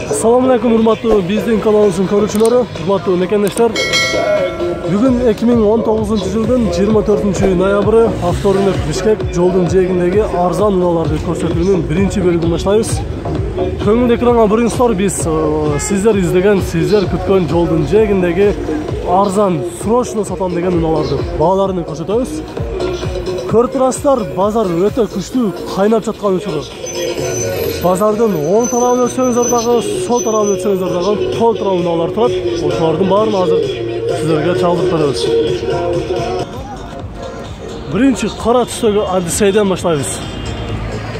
Assalamu alaikum урматтуу биздин каналыбыздын көрүүчүлөрү, урматтуу мекендештер. Бүгүн 2019-жылдын 24-ноябры авторынок Бишкек жолдун жээгиндеги арзан унааларды көрсөтүүнүн биринчи бөлүгүн баштайбыз. Көңүл экранга буруңуздар, биз сиздер издеген, сиздер күткөн жолдун жээгиндеги арзан срочно сатам деген унааларды бааларын көрсөтөбүз. Көрүп турасыздар, базар өтө күчтүү кайнап жаткан учуру. Базардын оң тарабын өтсөңүздөр дагы, сол тарабын өтсөңүздөр дагы толтура унаалар турат. Ошолордун баарын азыр сиздерге чалдырып беребиз. Биринчи кара түстөгү Одиссейден баштайбыз.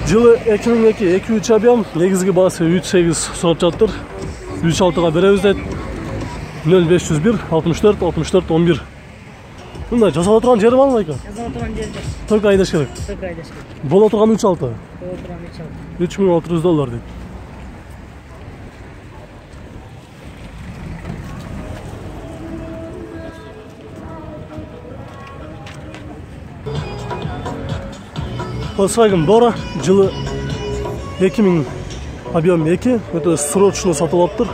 Жылы 2002 2.3 объем, негизги баасы 3.8 сурап жатыр. 3.6-га беребиз дейт. 0501 64 64 11. Мындай жасала турган жери барбы экен? Жасала турган жери. Только айдаш керек. Только айдаш керек. Боло турган 3.6. Боло турган 3.6. $3600 дейт. Volkswagen Bora жылы 2000 объем 2, өтө срочно сатып алыптыр.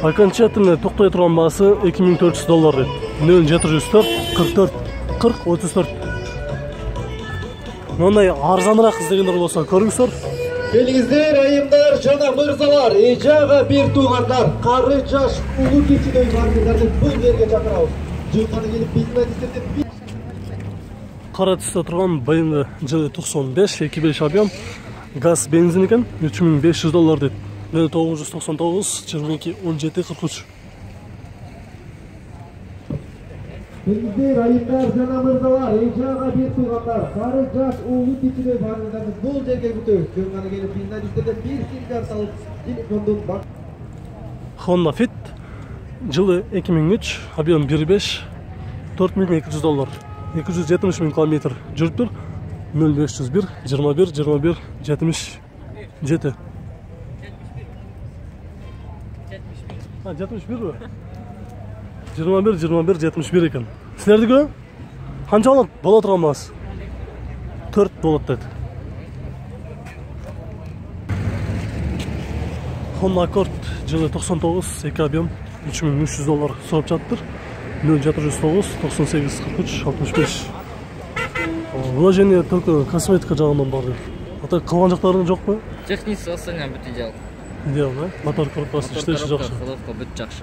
Окончательно токтой турган баасы $2400 дейт. 0704 44 40 34. Мындай арзаныраак издегендер болсо көрүңүздөр. Келиңиздер, айымдар жана мырзалар, эжага бир туугандар, кары жаш, улуу кичине бардыгарды бул жерге чакырабыз. Жылканы келип бизнестерде Кара түстө турган BMW жылы 95 2.5 объем, газ бензин экен, $3500 дейт. 999 22 17 43. Келиңиздер, айымдар жана мырзалар, эжага бир туугандар, кары жаш, улуу кичине бардыгарды бул жерге күтөбүз. Жылканы келип бизнестерде бир сим-карт алып, телефондун Honda Fit жылы 2003 объем 1.5 $4200. 270 000 километр жүрүптүр. 0501 21 21 77. 71 бі? 21 21 71 екен. Силердікі? Қанша болады? Бола тұрған басы? 4 болады деді. Honda Accord жылы 99 2 объем $3300 сұрап жаттыр. 0709 98 43 65. Вложение только косметика жағынан бар деп. Ата қалған жақтарың жоқ па? Технический состояние бүт идеал. Идеал, да? Мотор коробкасы іштеші жақсы. Ходовка бүт жақсы.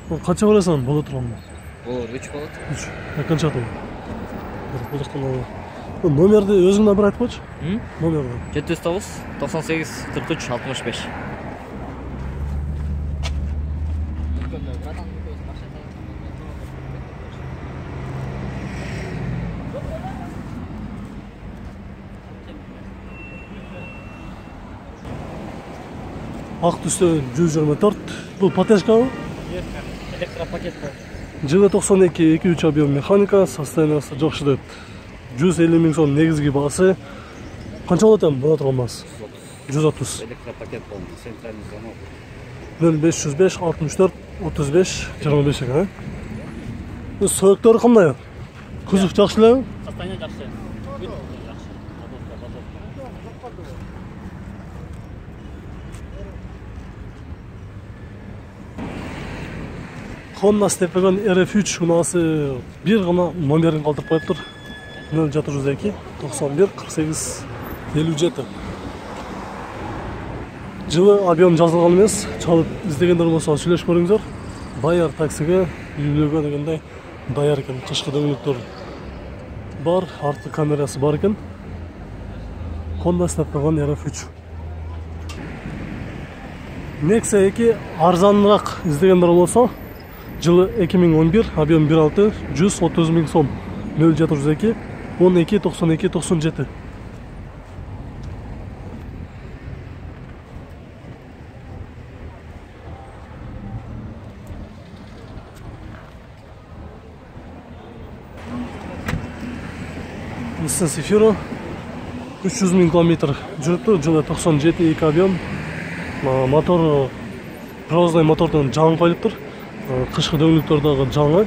Қанша барасың бола тұрған? Болор 3 болады. 3. Қанша атың? Бұл жақтан алып. Номерді өзіңді бір айтып қойшы? Номерді. 709 98 43 65. Ақ түсті 124. Бұл патешка ғой? Электропакет бар. Жылы 92 2.3 объем механика, состояниясы жақсы дейт. 150 000 сом негізгі басы. Қанша болады бола тұрған басы? 130. Электропакет болды. Центральный звонок. 0505 64 35 25 екен. Сөйектері қандай? Күзіп жақшылай? Состояние жақсы. Honda Stepwagon RF3 ұнасы бір ғана номерін қалтырып қойып тұр. 0702 91 48 57. Жылы объем жазылған емес, чалып іздегендер болса сөйлешіп көріңіздер. Даяр таксиге үйлеуге дегендей даяр екен. Қышқы дөңгелектер бар, артқы камерасы бар екен. Honda Stepwagon RF3. Nexia 2 арзанырақ іздегендер болса, жылы 2011 объем 1.6 130 000 сом. 0702 12 92 97. Nissan Sefiro 300 000 километр жүріпті. Жылы 97 2 объем. Мотор, провозной мотордың жаңы қойылып тұр. Қышқы дөңгелектердегі жаңы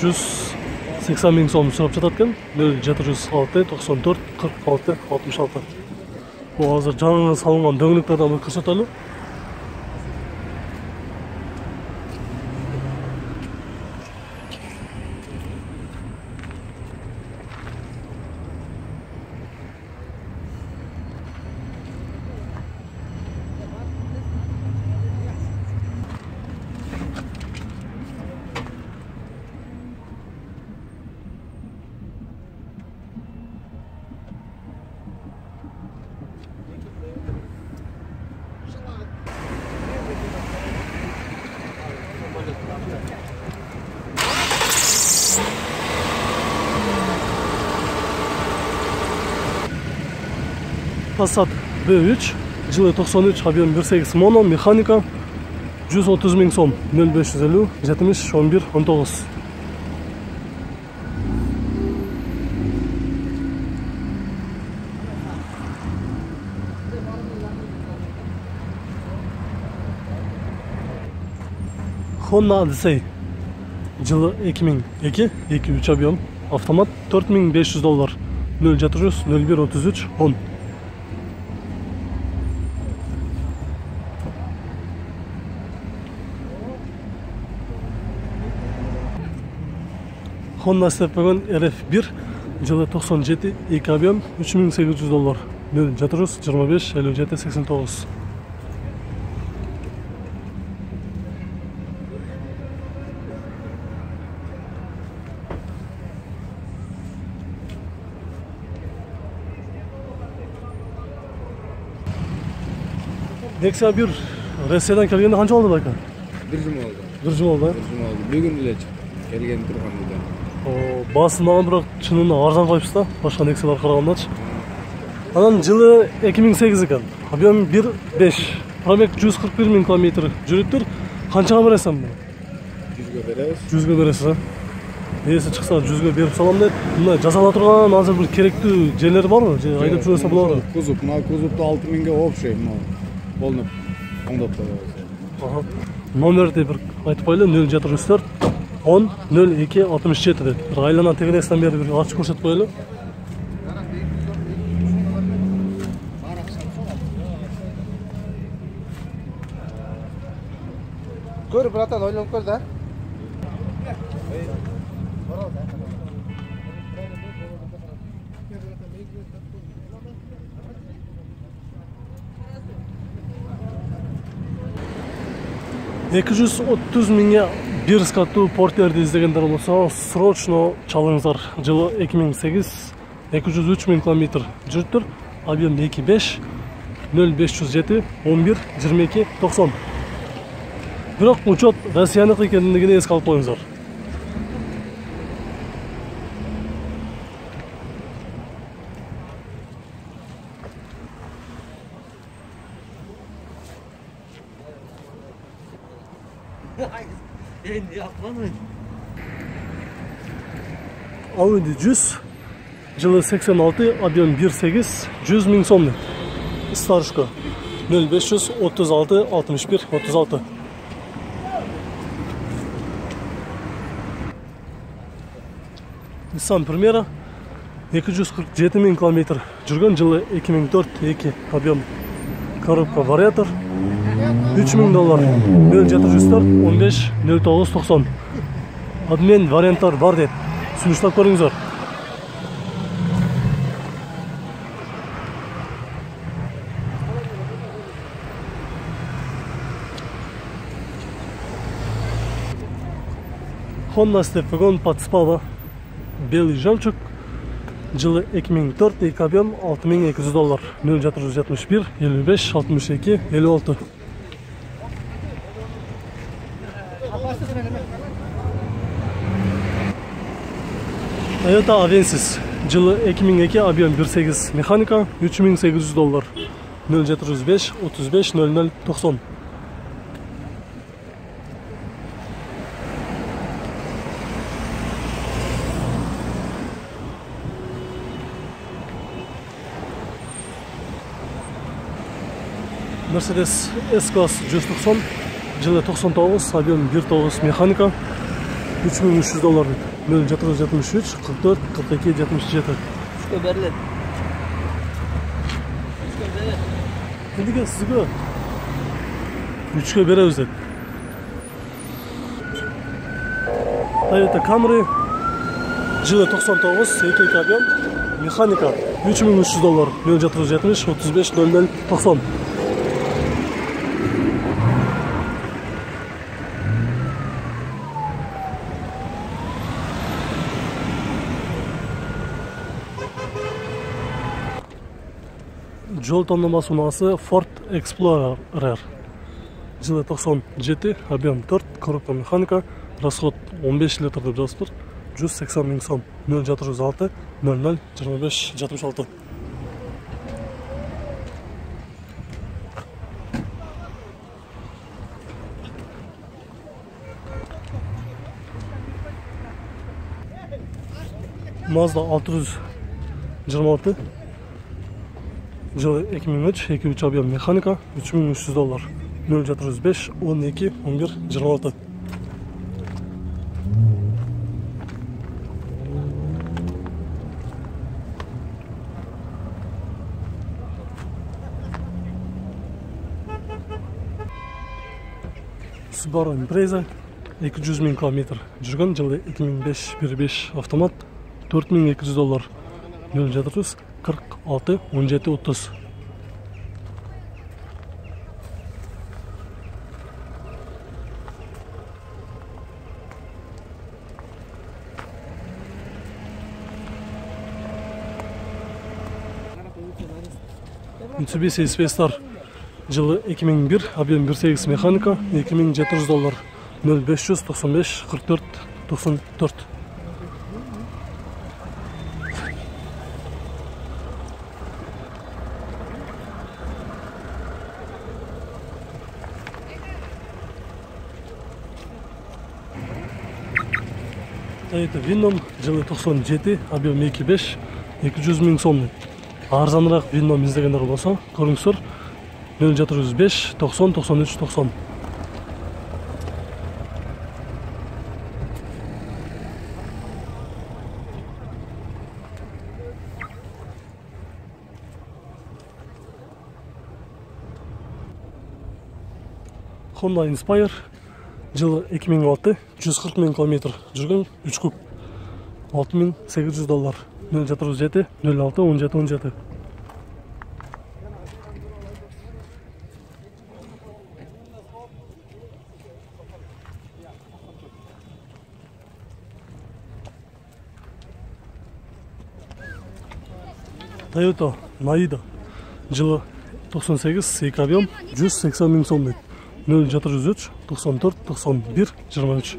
180 000 сом сұрап жатады екен. 0706 94 46 66. Bu hazır жаңы салынған дөңгөлектерден көрсөтөлү. Passat B3, жылы 93, объем 1.8 моно, механика, 130 000 сом, 0550, 70, 11, 19. Honda Odyssey, жылы 2002, 2.3 объем, автомат, $4500, 0700, 01, 33, 10. Honda Step RF1, жылы 97, 2 объем, $3800, 0700, 25, 57, 89. Nexia 1 Rossiyadan kelgende qancha oldi aka? Bir juma oldu. Bir juma oldu. Bugun эле kelgen turganida. Басы маған бірақ чынында арзан қойыпсыз да, башқа Nexia'лар қарағандачы. Анан жылы 2008 екен. Объем 1.5. Пробег 141 000 км жүрүптүр. Қаншаға бересің бұны? 100ге беребиз. 100ге бересіз, а? Есі шықса 100ге беріп салам деп. Мына жасала тұрған азыр бір керектүү жерлер бар же? Айдап жүрөсө болот. Кузов, мына кузовду 6000ге общий, мына болуп оңдоп коебуз. Номерди бір айтып коелу, 0704 10 02 67 деп. Bir айлана тегерестен бери bir ачып көрсөтүп коелу. Көр, братан, ойлонуп көр да. $230 000 bir скаттуу портерди издегендер болсо, срочно чалыңыздар. Жылы 2008, 203 000 км жүрүптүр. Объем 2.5, 0507, 11, 22, 90. Бирок учет Россияныкы экендигин эске алып коюңуздар. Audi 100, жылы 86, объем 1.8, 100 000 сом. Старушка 0500 36 61 36. Nissan Primera 247 000 km жүргөн, жылы 2004-2, объем, коробка, вариатор, $3000, 0704 15 09 90. Обмен варианттар бар деп сунуштап көрүңүздөр. Honda Step подспала, белый жемчуг, жылы 2004, 2 объем, $6200, 0771 55 62 56. Toyota Avensis, жылы 2002, объем 1.8, механика, $3800, 0705 35 00 90. Mercedes S-Class 190, жылы 99, объем 1.9, механика, $3300, 0773 44 42 77. Üçte berlet. Üçte berlet. Кімдіге сізге 3-ке береміз деді. Toyota Camry жылы 99, 2 объем, механика $3300, 0770 35 00 90. Жол таңдамасы ұнасы Ford Explorer. Жылы 97, объем 4, коробка механика, расход 15 литр деп жазып тұр. 180 000 сом. 0706 00 25 66. Mazda 626 жылы 2003, 2.3 объем механика, $3300, 0705 12 11 26. Subaru Impreza 200 000 км жүрген, жылы 2005 1.5 автомат, $4200, 0700 46 17 30. Mitsubishi S-Star жылы 2001, объем 1.8 механика, $2700, 0595 44 94. Toyota Venom жылы 97, объем 2.5, 200 000 сом. Арзанырақ Venom іздегендер болса, көріңіздер. 0705 90 93 90. Honda Inspire жылы 2006, 140 000 км жүрген, 3 куб, $6800, 0707 06 17 17. Toyota Naida жылы 98, 2 объем, 180 000 сом. 0703 94 91 23.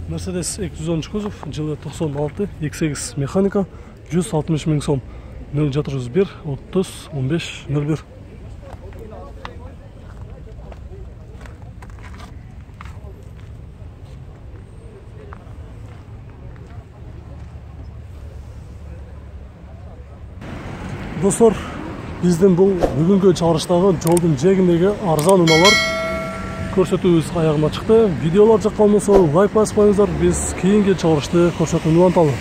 Mercedes 210 кузов жылы 96, 2.8 механика, 160 000 сом. 0701 30 15 01. Достар, біздің бұл бүгінгі чыгарыштагы жолдың жээгиндеги арзан унаалар көрсөтүүбүз аягына чыкты. Видеолар жаккан болсо лайк баспаңыздар, биз кийинки чыгарышты көрсөтүүнү уланталы.